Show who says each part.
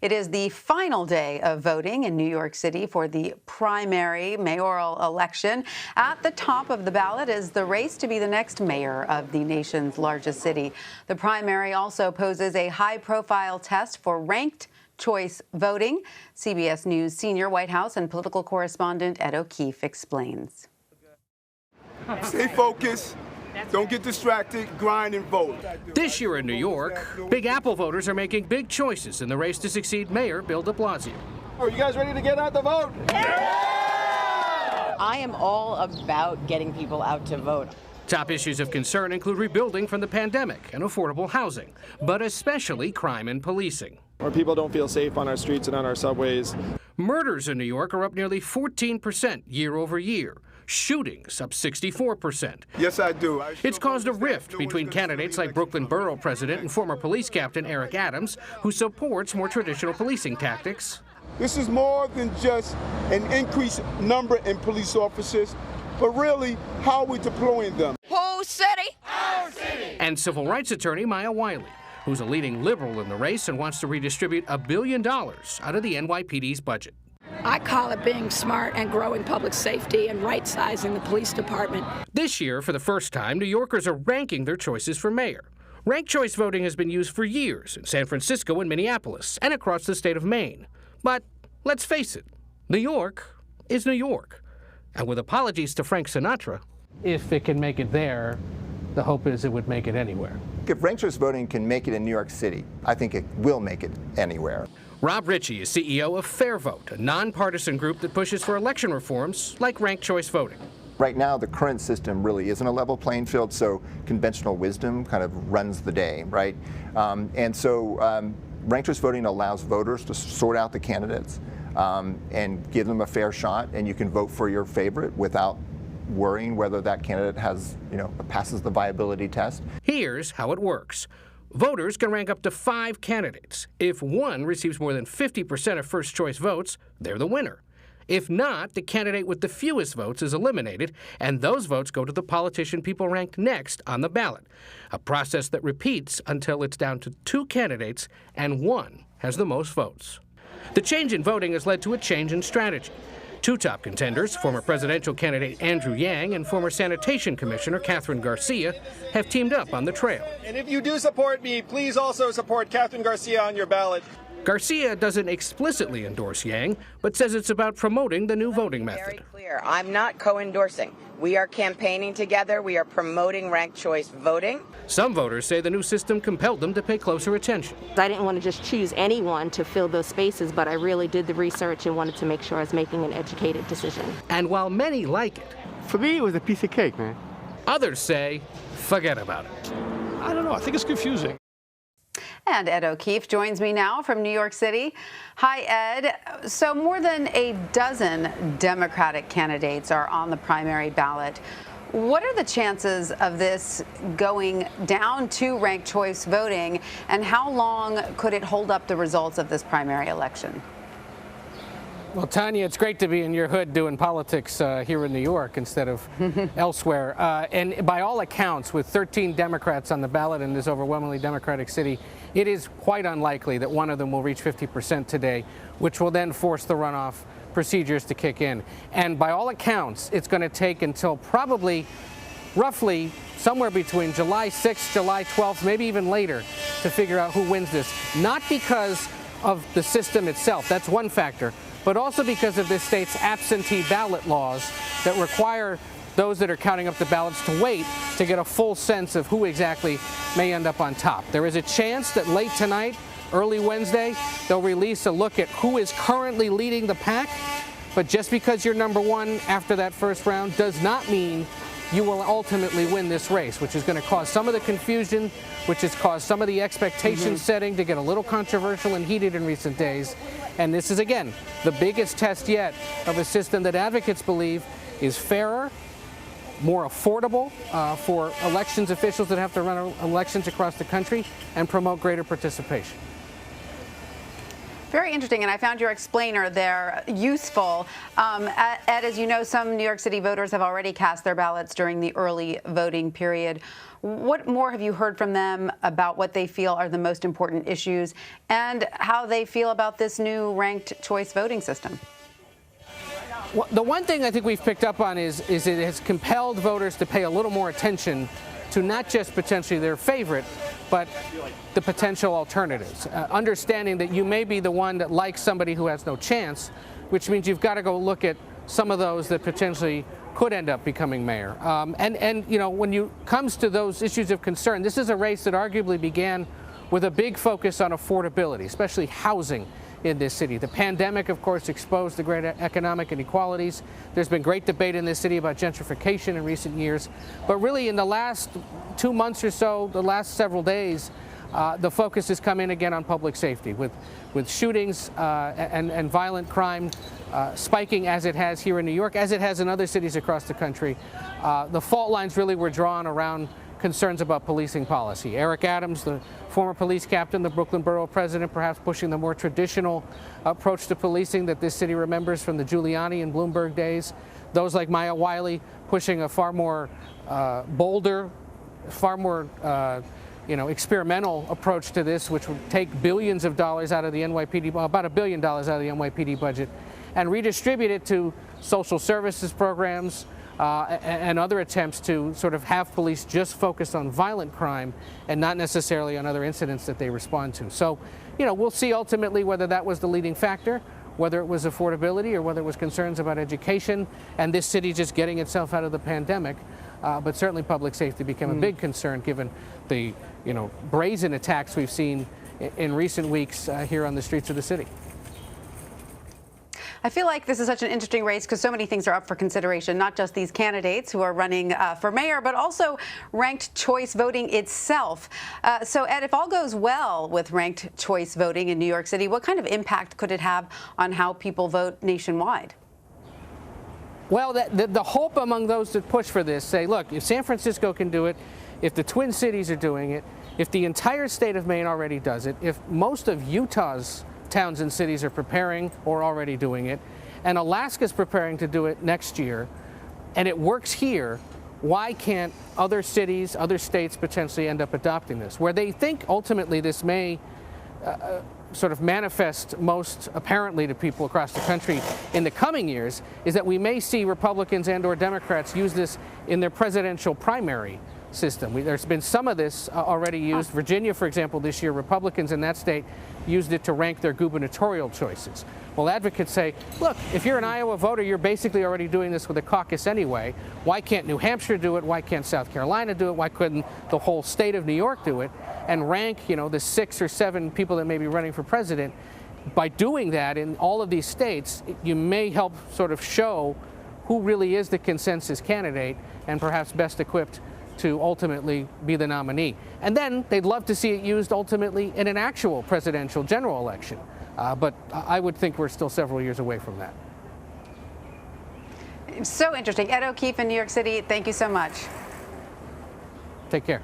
Speaker 1: It is the final day of voting in New York City for the primary mayoral election. At the top of the ballot is the race to be the next mayor of the nation's largest city. The primary also poses a high-profile test for ranked choice voting. CBS News senior White House and political correspondent Ed O'Keefe explains.
Speaker 2: Stay focused. Don't get distracted, grind and vote.
Speaker 3: This year in New York, Big Apple voters are making big choices in the race to succeed Mayor Bill de Blasio.
Speaker 2: Are you guys ready to get out to vote?
Speaker 4: Yeah! I am all about getting people out to vote.
Speaker 3: Top issues of concern include rebuilding from the pandemic and affordable housing, but especially crime and policing.
Speaker 5: Where people don't feel safe on our streets and on our subways.
Speaker 3: Murders in New York are up nearly 14% year over year. Shootings up 64%.
Speaker 2: Yes, I do.
Speaker 3: It's caused a rift between candidates like Brooklyn Borough President and former police captain Eric Adams, who supports more traditional policing tactics.
Speaker 2: This is more than just an increased number in police officers, but really how we're deploying them.
Speaker 4: Whole city?
Speaker 6: Our city!
Speaker 3: And civil rights attorney Maya Wiley, who's a leading liberal in the race and wants to redistribute $1 billion out of the NYPD's budget.
Speaker 7: I call it being smart and growing public safety and right-sizing the police department.
Speaker 3: This year, for the first time, New Yorkers are ranking their choices for mayor. Ranked choice voting has been used for years in San Francisco and Minneapolis and across the state of Maine. But let's face it, New York is New York. And with apologies to Frank Sinatra,
Speaker 8: if it can make it there, the hope is it would make it anywhere.
Speaker 9: If ranked choice voting can make it in New York City, I think it will make it anywhere.
Speaker 3: Rob Ritchie is CEO of Fair Vote, a nonpartisan group that pushes for election reforms like ranked choice voting.
Speaker 9: Right now, the current system really isn't a level playing field, so conventional wisdom kind of runs the day, right? And so ranked choice voting allows voters to sort out the candidates and give them a fair shot, and you can vote for your favorite without worrying whether that candidate has, passes the viability test.
Speaker 3: Here's how it works. Voters can rank up to 5 candidates. If one receives more than 50% of first choice votes, they're the winner. If not, the candidate with the fewest votes is eliminated, and those votes go to the politician people ranked next on the ballot, a process that repeats until it's down to 2 candidates and one has the most votes. The change in voting has led to a change in strategy. 2 top contenders, former presidential candidate Andrew Yang and former sanitation commissioner Catherine Garcia, have teamed up on the trail.
Speaker 5: And if you do support me, please also support Catherine Garcia on your ballot.
Speaker 3: Garcia doesn't explicitly endorse Yang, but says it's about promoting the new voting method.
Speaker 4: Very clear. I'm not co-endorsing. We are campaigning together. We are promoting ranked choice voting.
Speaker 3: Some voters say the new system compelled them to pay closer attention.
Speaker 10: I didn't want to just choose anyone to fill those spaces, but I really did the research and wanted to make sure I was making an educated decision.
Speaker 3: And while many like it,
Speaker 11: for me, it was a piece of cake, man.
Speaker 3: Others say, forget about it.
Speaker 11: I don't know. I think it's confusing.
Speaker 1: And Ed O'Keefe joins me now from New York City. Hi, Ed. So more than a dozen Democratic candidates are on the primary ballot. What are the chances of this going down to ranked choice voting, and how long could it hold up the results of this primary election?
Speaker 8: Well, Tanya, it's great to be in your hood doing politics here in New York instead of elsewhere. And by all accounts, with 13 Democrats on the ballot in this overwhelmingly Democratic city, it is quite unlikely that one of them will reach 50% today, which will then force the runoff procedures to kick in. And by all accounts, it's going to take until probably roughly somewhere between July 6th, July 12th, maybe even later, to figure out who wins this. Not because of the system itself, that's one factor, but also because of this state's absentee ballot laws that require those that are counting up the ballots to wait to get a full sense of who exactly may end up on top. There is a chance that late tonight, early Wednesday, they'll release a look at who is currently leading the pack, but just because you're number one after that first round does not mean you will ultimately win this race, which is going to cause some of the confusion, which has caused some of the expectation setting to get a little controversial and heated in recent days. And this is, again, the biggest test yet of a system that advocates believe is fairer, more affordable for elections officials that have to run elections across the country, and promote greater participation.
Speaker 1: Very interesting, and I found your explainer there useful. Ed, as you know, some New York City voters have already cast their ballots during the early voting period. What more have you heard from them about what they feel are the most important issues and how they feel about this new ranked choice voting system?
Speaker 8: Well, the one thing I think we've picked up on is it has compelled voters to pay a little more attention to not just potentially their favorite, but the potential alternatives. Understanding that you may be the one that likes somebody who has no chance, which means you've got to go look at some of those that potentially could end up becoming mayor. And you know, when it comes to those issues of concern, this is a race that arguably began with a big focus on affordability, especially housing in this city. The pandemic, of course, exposed the great economic inequalities. There's been great debate in this city about gentrification in recent years. But really, in the last 2 months or so, the last several days, the focus has come in again on public safety, with shootings and violent crime spiking as it has here in New York, as it has in other cities across the country. The fault lines really were drawn around concerns about policing policy. Eric Adams, the former police captain, the Brooklyn Borough president, perhaps pushing the more traditional approach to policing that this city remembers from the Giuliani and Bloomberg days. Those like Maya Wiley pushing a far more bolder, far more experimental approach to this, which would take billions of dollars out of the NYPD, about $1 billion out of the NYPD budget, and redistribute it to social services programs, and other attempts to sort of have police just focus on violent crime and not necessarily on other incidents that they respond to. So, you know, we'll see ultimately whether that was the leading factor, whether it was affordability or whether it was concerns about education and this city just getting itself out of the pandemic. But certainly public safety became a big concern given the, brazen attacks we've seen in recent weeks here on the streets of the city.
Speaker 1: I feel like this is such an interesting race because so many things are up for consideration, not just these candidates who are running for mayor, but also ranked choice voting itself. So, Ed, if all goes well with ranked choice voting in New York City, what kind of impact could it have on how people vote nationwide?
Speaker 8: Well, the hope among those that push for this say, look, if San Francisco can do it, if the Twin Cities are doing it, if the entire state of Maine already does it, if most of Utah's towns and cities are preparing or already doing it, and Alaska's preparing to do it next year, and it works here, why can't other cities, other states potentially end up adopting this? Where they think ultimately this may sort of manifest most apparently to people across the country in the coming years is that we may see Republicans and or Democrats use this in their presidential primary system. There's been some of this already used. Virginia, for example, this year, Republicans in that state used it to rank their gubernatorial choices. Well, advocates say, look, if you're an Iowa voter, you're basically already doing this with a caucus anyway. Why can't New Hampshire do it? Why can't South Carolina do it? Why couldn't the whole state of New York do it? And rank, the 6 or 7 people that may be running for president. By doing that in all of these states, you may help sort of show who really is the consensus candidate and perhaps best equipped to ultimately be the nominee. And then they'd love to see it used ultimately in an actual presidential general election. But I would think we're still several years away from that.
Speaker 1: So interesting. Ed O'Keefe in New York City, thank you so much.
Speaker 8: Take care.